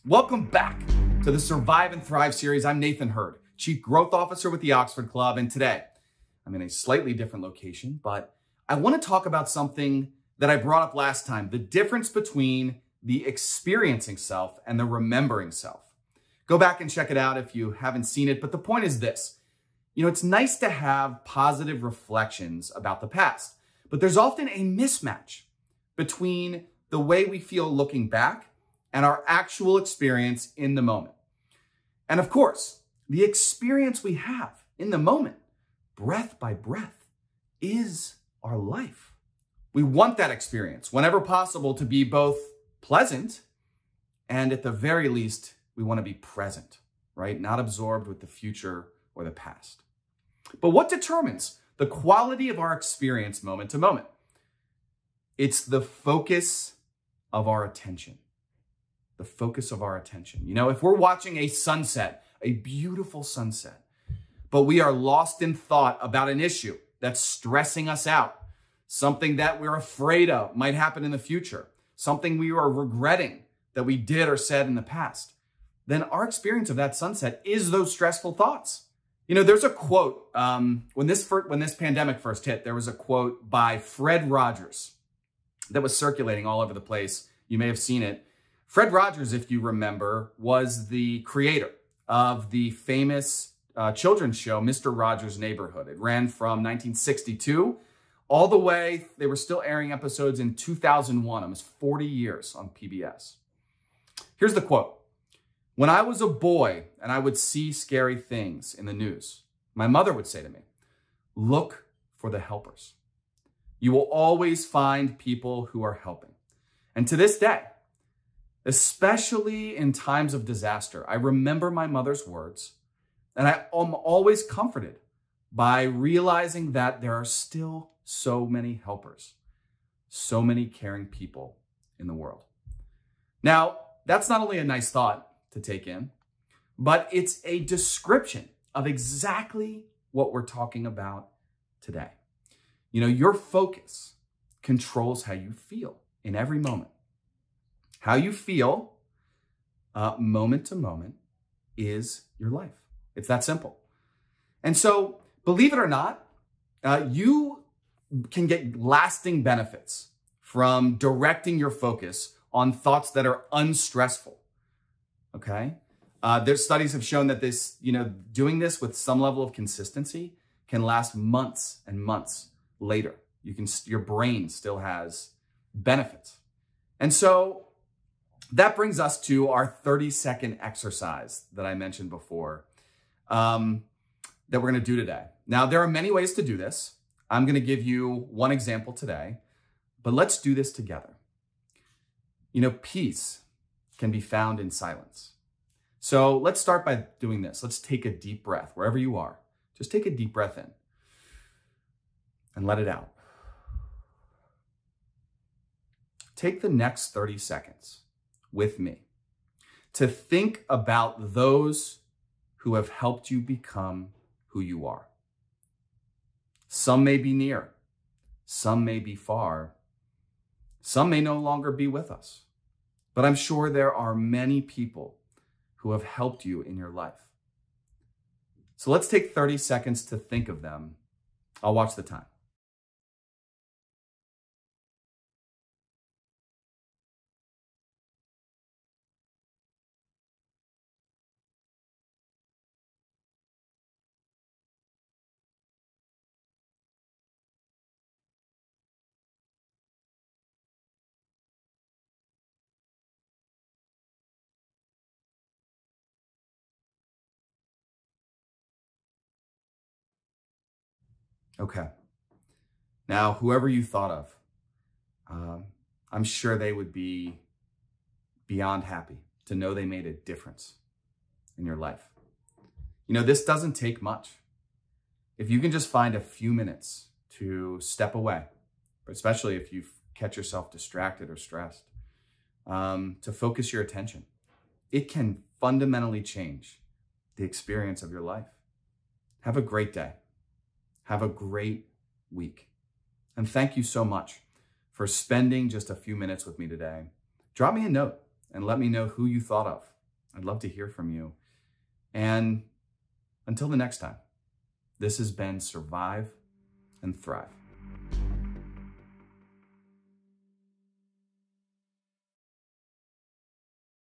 Welcome back to the Survive and Thrive series. I'm Nathan Hurd, Chief Growth Officer with the Oxford Club, and today I'm in a slightly different location, but I want to talk about something that I brought up last time, the difference between the experiencing self and the remembering self. Go back and check it out if you haven't seen it, but the point is this. It's nice to have positive reflections about the past, but there's often a mismatch between the way we feel looking back and our actual experience in the moment. And of course, the experience we have in the moment, breath by breath, is our life. We want that experience, whenever possible, to be both pleasant and at the very least, we want to be present, right? Not absorbed with the future or the past. But what determines the quality of our experience moment to moment? It's the focus of our attention. The focus of our attention. If we're watching a sunset, a beautiful sunset, but we are lost in thought about an issue that's stressing us out, something that we're afraid of might happen in the future, something we are regretting that we did or said in the past, then our experience of that sunset is those stressful thoughts. There's a quote, when this pandemic first hit, there was a quote by Fred Rogers that was circulating all over the place. You may have seen it. Fred Rogers, if you remember, was the creator of the famous children's show, Mr. Rogers' Neighborhood. It ran from 1962 all the way, they were still airing episodes in 2001, almost 40 years on PBS. Here's the quote. "When I was a boy and I would see scary things in the news, my mother would say to me, 'Look for the helpers. You will always find people who are helping.' And to this day, especially in times of disaster, I remember my mother's words, and I am always comforted by realizing that there are still so many helpers, so many caring people in the world." Now, that's not only a nice thought to take in, but it's a description of exactly what we're talking about today. Your focus controls how you feel in every moment. How you feel moment to moment is your life. It's that simple. And so, believe it or not, you can get lasting benefits from directing your focus on thoughts that are unstressful. Okay? There's studies have shown that doing this with some level of consistency can last months and months later. Your brain still has benefits. And so that brings us to our 30-second exercise that I mentioned before that we're going to do today. Now, there are many ways to do this. I'm going to give you one example today, but let's do this together. Peace can be found in silence. So let's start by doing this. Let's take a deep breath wherever you are. Just take a deep breath in and let it out. Take the next 30 seconds with me to think about those who have helped you become who you are. Some may be near, some may be far, some may no longer be with us, but I'm sure there are many people who have helped you in your life. So let's take 30 seconds to think of them. I'll watch the time. Okay. Now, whoever you thought of, I'm sure they would be beyond happy to know they made a difference in your life. This doesn't take much. If you can just find a few minutes to step away, especially if you catch yourself distracted or stressed, to focus your attention, it can fundamentally change the experience of your life. Have a great day. Have a great week. And thank you so much for spending just a few minutes with me today. Drop me a note and let me know who you thought of. I'd love to hear from you. And until the next time, this has been Survive and Thrive.